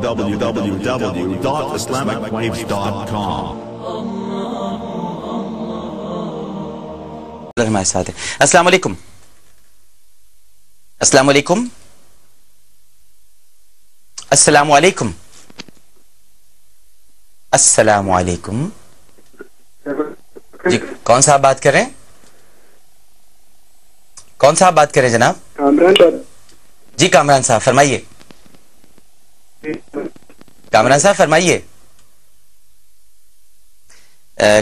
www.islamicwaves.com. ہمارے ساتھ ہے. السلام علیکم. السلام علیکم. السلام علیکم. السلام علیکم. جی کون صاحب بات کر رہے ہیں؟ کون صاحب بات کر رہے ہیں جناب؟ جی کامران صاحب فرمائیے. کامران صاحب فرمائیے.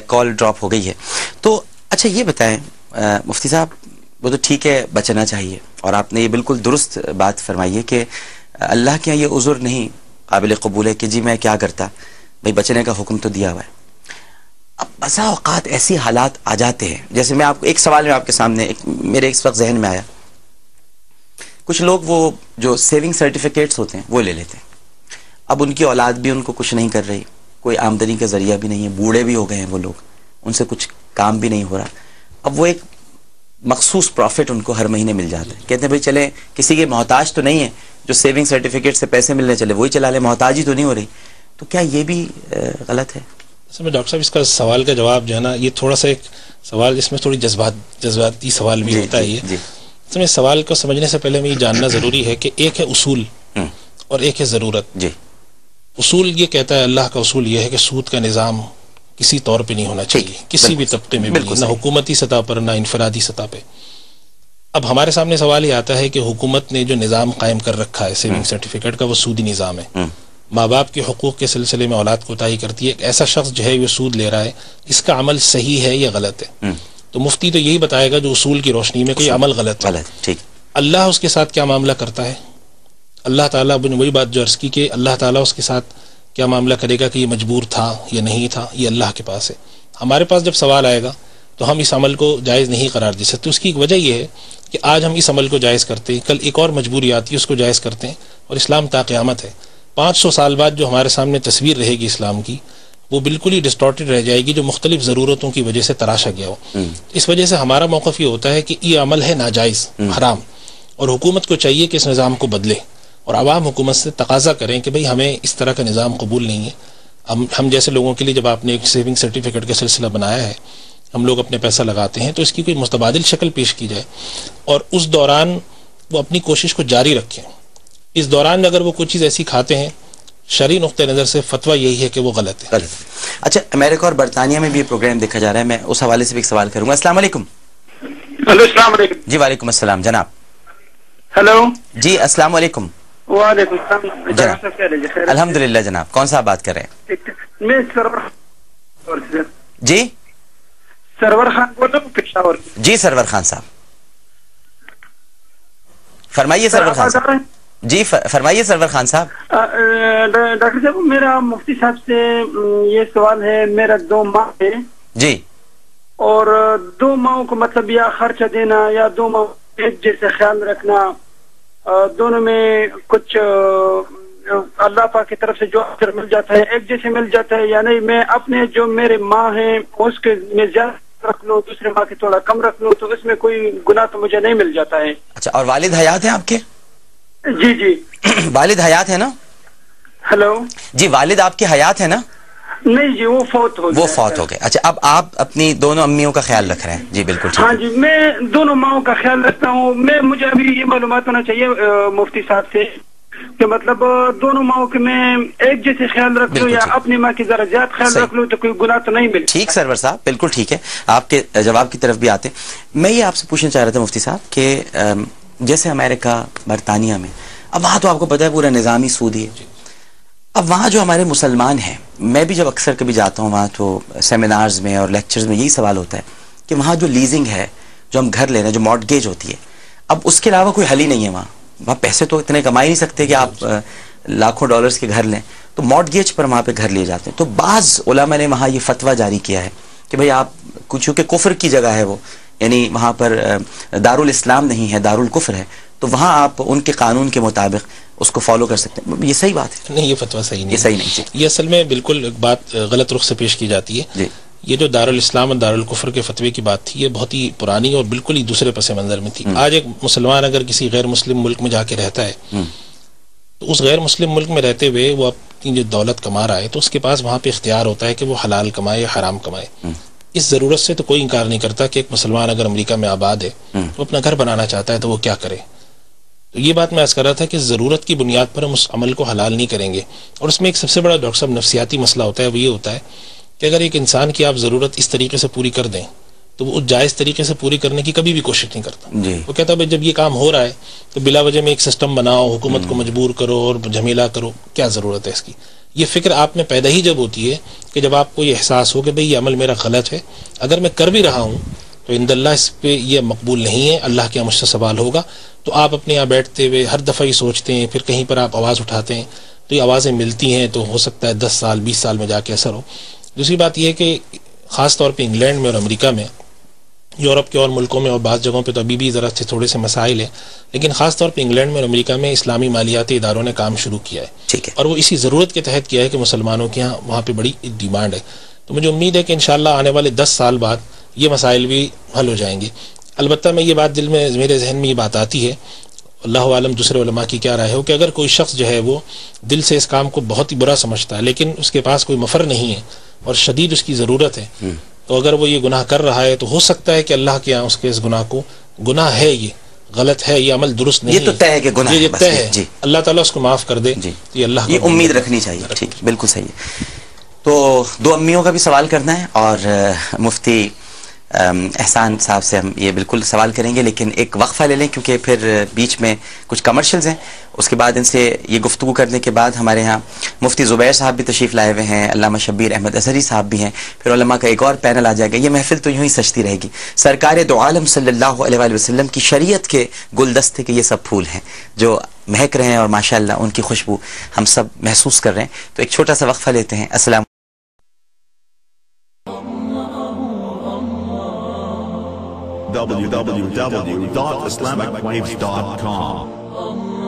کال ڈراپ ہو گئی ہے. تو اچھا یہ بتائیں مفتی صاحب، وہ تو ٹھیک ہے بچنا چاہیے، اور آپ نے یہ بالکل درست بات فرمائی ہے کہ اللہ کے یہاں یہ عذر نہیں قابل قبول ہے کہ جی میں کیا کرتا، بھائی بچنے کا حکم تو دیا ہوا ہے. اب بسا اوقات ایسی حالات آ جاتے ہیں، جیسے میں آپ کو ایک سوال میں آپ کے سامنے میرے اس وقت ذہن میں آیا. کچھ لوگ وہ جو سیونگ سرٹیفکیٹس ہوتے ہیں وہ لے لیتے ہیں. اب ان کی اولاد بھی ان کو کچھ نہیں کر رہی، کوئی آمدنی کا ذریعہ بھی نہیں ہے، بوڑھے بھی ہو گئے ہیں وہ لوگ، ان سے کچھ کام بھی نہیں ہو رہا. اب وہ ایک مخصوص پروفٹ ان کو ہر مہینے مل جاتا ہے. کہتے ہیں بھائی چلیں کسی کے محتاج تو نہیں ہے، جو سیونگ سرٹیفکیٹ سے پیسے ملنے چلے وہی چلا لے، محتاجی تو نہیں ہو رہی. تو کیا یہ بھی غلط ہے؟ ڈاکٹر صاحب اس کا سوال کا جواب جو ہے نا، یہ تھوڑا سا ایک سوال جس میں تھوڑی جذباتی سوال بھی ہوتا ہے. یہ اس سوال کو سمجھنے سے پہلے ہمیں یہ جاننا ضروری ہے کہ ایک ہے اصول اور ایک ہے ضرورت. اصول یہ کہتا ہے، اللہ کا اصول یہ ہے کہ سود کا نظام کسی طور پہ نہیں ہونا چاہیے، کسی بھی طبقے میں بھی، نہ حکومتی سطح پر نہ انفرادی سطح پہ. اب ہمارے سامنے سوال یہ آتا ہے کہ حکومت نے جو نظام قائم کر رکھا ہے سیونگ سرٹیفکیٹ کا، وہ سودی نظام ہے. ماں باپ کے حقوق کے سلسلے میں اولاد کوتاہی کرتی ہے. ایک ایسا شخص جو ہے یہ سود لے رہا ہے، اس کا عمل صحیح ہے یا غلط ہے؟ تو مفتی تو یہی بتائے گا جو اصول کی روشنی میں کہ یہ عمل غلط ہے. اللہ اس کے ساتھ کیا معاملہ کرتا ہے؟ اللہ تعالیٰ نے وہی بات جو عرض کی کہ اللہ تعالیٰ اس کے ساتھ کیا معاملہ کرے گا کہ یہ مجبور تھا یا نہیں تھا، یہ اللہ کے پاس ہے. ہمارے پاس جب سوال آئے گا تو ہم اس عمل کو جائز نہیں قرار دے سکتے. اس کی ایک وجہ یہ ہے کہ آج ہم اس عمل کو جائز کرتے ہیں، کل ایک اور مجبوری آتی ہے اس کو جائز کرتے ہیں. اور اسلام تا قیامت ہے. 500 سال بعد جو ہمارے سامنے تصویر رہے گی اسلام کی، وہ بالکل ہی ڈسٹارٹڈ رہ جائے گی، جو مختلف ضرورتوں کی وجہ سے تراشا گیا ہو. اس وجہ سے ہمارا موقف یہ ہوتا ہے کہ یہ عمل ہے ناجائز، حرام، اور حکومت کو چاہیے کہ اس نظام کو بدلے، اور عوام حکومت سے تقاضا کریں کہ بھئی ہمیں اس طرح کا نظام قبول نہیں ہے. ہم جیسے لوگوں کے لیے جب آپ نے ایک سیونگ سرٹیفکیٹ کا سلسلہ بنایا ہے، ہم لوگ اپنے پیسہ لگاتے ہیں، تو اس کی کوئی متبادل شکل پیش کی جائے، اور اس دوران وہ اپنی کوشش کو جاری رکھیں. اس دوران اگر وہ کوئی چیز ایسی کھاتے ہیں، شرعی نقطہ نظر سے فتویٰ یہی ہے کہ وہ غلط ہے. اچھا، امریکہ اور برطانیہ میں بھی یہ پروگرام دیکھا جا رہا ہے، میں اس حوالے سے بھی ایک سوال کروں گا. السلام علیکم. السلام علیکم. جی وعلیکم السلام جناب. ہلو جی السلام علیکم. وعلیکم السلام جناب. الحمدللہ جناب. کون صاحب بات کر رہے ہیں؟ میں سرور جی سرور خان بول رہا ہوں پشاور. جی سرور خان صاحب فرمائیے. سرور خان صاحب جی فرمائیے. سرور خان صاحب. ڈاکٹر صاحب میرا مفتی صاحب سے یہ سوال ہے. میرا 2 ماہ ہے جی، اور 2 ماہوں کو مطلب یا خرچہ دینا یا 2 ماہ ایک جیسے خیال رکھنا، دونوں میں کچھ اللہ پاک کی طرف سے جو اثر مل جاتا ہے ایک جیسے مل جاتا ہے یا نہیں؟ میں اپنے جو میرے ماں ہیں اس کے میں زیادہ رکھ لوں، دوسرے ماہ کے تھوڑا کم رکھ لوں، تو اس میں کوئی گناہ تو مجھے نہیں مل جاتا ہے. اچھا، اور والد حیات ہیں آپ کے؟ جی جی. والد حیات ہے نا؟ ہلو جی والد آپ کے حیات ہے نا؟ نہیں جی، وہ فوت ہو گئے. وہ فوت ہو گئے. اچھا، اب آپ اپنی دونوں امیوں کا خیال رکھ رہے ہیں. جی بالکل ٹھیک. ہاں جی، میں دونوں ماؤں کا خیال رکھتا ہوں. مجھے ابھی یہ معلومات ہونا چاہیے مفتی صاحب سے کہ مطلب دونوں ماؤں کے میں ایک جیسے خیال رکھ لوں یا اپنی ماں کی ذرا زیادہ خیال رکھ لوں تو کوئی گناہ تو نہیں ملے. ٹھیک سرور صاحب، بالکل ٹھیک ہے. آپ کے جواب کی طرف بھی آتے. میں یہ آپ سے پوچھنا چاہ رہا تھا مفتی صاحب کہ جیسے امریکہ برطانیہ میں، اب وہاں تو آپ کو پتہ ہے پورا نظامی سودی ہے. اب وہاں جو ہمارے مسلمان ہیں، میں بھی جب اکثر کبھی جاتا ہوں وہاں تو سیمینارز میں اور لیکچرز میں یہی سوال ہوتا ہے کہ وہاں جو لیزنگ ہے، جو ہم گھر لے رہے ہیں، جو مارٹگیج ہوتی ہے، اب اس کے علاوہ کوئی حل ہی نہیں ہے. وہاں پیسے تو اتنے کما ہی نہیں سکتے کہ آپ لاکھوں ڈالرز کے گھر لیں، تو مارٹگیج پر وہاں پہ گھر لیے جاتے ہیں. تو بعض علماء نے وہاں یہ فتویٰ جاری کیا ہے کہ بھئی آپ چونکہ کفر کی جگہ ہے وہ، یعنی وہاں پر دارالاسلام نہیں ہے، دارالکفر ہے، تو وہاں آپ ان کے قانون کے مطابق اس کو فالو کر سکتے ہیں. یہ صحیح بات ہے؟ نہیں، یہ فتویٰ صحیح نہیں. یہ صحیح نہیں. یہ اصل میں بالکل بات غلط رخ سے پیش کی جاتی ہے. جی، یہ جو دارالاسلام اور دارالکفر کے فتوے کی بات تھی، یہ بہت ہی پرانی اور بالکل ہی دوسرے پس منظر میں تھی. آج ایک مسلمان اگر کسی غیر مسلم ملک میں جا کے رہتا ہے تو اس غیر مسلم ملک میں رہتے ہوئے وہ اپنی جو دولت کما رہا ہے تو اس کے پاس وہاں پہ اختیار ہوتا ہے کہ وہ حلال کمائے یا حرام کمائے. اس ضرورت سے تو کوئی انکار نہیں کرتا کہ ایک مسلمان اگر امریکہ میں آباد ہے وہ اپنا گھر بنانا چاہتا ہے تو وہ کیا کرے. تو یہ بات میں عرض کر رہا تھا کہ ضرورت کی بنیاد پر ہم اس عمل کو حلال نہیں کریں گے. اور اس میں ایک سب سے بڑا ڈاکٹر صاحب نفسیاتی مسئلہ ہوتا ہے, وہ یہ ہوتا ہے کہ اگر ایک انسان کی آپ ضرورت اس طریقے سے پوری کر دیں تو وہ جائز طریقے سے پوری کرنے کی کبھی بھی کوشش نہیں کرتا. وہ کہتا ہے جب یہ کام ہو رہا ہے تو بلا وجہ میں ایک سسٹم بناؤ, حکومت کو مجبور کرو اور جھمیلا کرو, کیا ضرورت ہے اس کی. یہ فکر آپ میں پیدا ہی جب ہوتی ہے کہ جب آپ کو یہ احساس ہو کہ بھئی یہ عمل میرا غلط ہے, اگر میں کر بھی رہا ہوں تو عند اللہ اس پہ یہ مقبول نہیں ہے, اللہ کے مجھ سے سوال ہوگا, تو آپ اپنے یہاں بیٹھتے ہوئے ہر دفعہ یہ سوچتے ہیں, پھر کہیں پر آپ آواز اٹھاتے ہیں تو یہ آوازیں ملتی ہیں تو ہو سکتا ہے 10 سال 20 سال میں جا کے اثر ہو. دوسری بات یہ ہے کہ خاص طور پہ انگلینڈ میں اور امریکہ میں, یورپ کے اور ملکوں میں اور بعض جگہوں پہ تو ابھی بھی ذرا تھوڑے سے مسائل ہیں, لیکن خاص طور پہ انگلینڈ میں اور امریکہ میں اسلامی مالیاتی اداروں نے کام شروع کیا ہے, اور وہ اسی ضرورت کے تحت کیا ہے کہ مسلمانوں کے یہاں وہاں پہ بڑی ڈیمانڈ ہے. تو مجھے امید ہے کہ انشاءاللہ آنے والے 10 سال بعد یہ مسائل بھی حل ہو جائیں گے. البتہ میں یہ بات میرے ذہن میں یہ بات آتی ہے, اللہ عالم دوسرے علماء کی کیا رائے ہو, کہ اگر کوئی شخص جو ہے وہ دل سے اس کام کو بہت ہی برا سمجھتا ہے لیکن اس کے پاس کوئی مفر نہیں ہے اور شدید اس کی ضرورت ہے, تو اگر وہ یہ گناہ کر رہا ہے تو ہو سکتا ہے کہ اللہ کے یہاں اس کے اس گناہ کو, گناہ ہے یہ غلط ہے, یہ عمل درست نہیں, یہ تو طے ہے کہ گناہ ہے, یہ طے ہے, اللہ تعالیٰ اس کو معاف کر دے. یہ اللہ یہ امید رکھنی چاہیے. ٹھیک, بالکل صحیح ہے. تو 2 امیوں کا بھی سوال کرنا ہے اور مفتی احسان صاحب سے ہم یہ بالکل سوال کریں گے, لیکن ایک وقفہ لے لیں کیونکہ پھر بیچ میں کچھ کمرشلز ہیں. اس کے بعد ان سے یہ گفتگو کرنے کے بعد ہمارے ہاں مفتی زبیر صاحب بھی تشریف لائے ہوئے ہیں, علامہ شبیر احمد اظہری صاحب بھی ہیں, پھر علماء کا ایک اور پینل آ جائے گا. یہ محفل تو یوں ہی سجتی رہے گی. سرکار دو عالم صلی اللہ علیہ وآلہ وسلم کی شریعت کے گلدستے کے یہ سب پھول ہیں جو مہک رہے ہیں اور ماشاءاللہ ان کی خوشبو ہم سب محسوس کر رہے ہیں. تو ایک چھوٹا سا وقفہ لیتے ہیں. السلام www.islamicwaves.com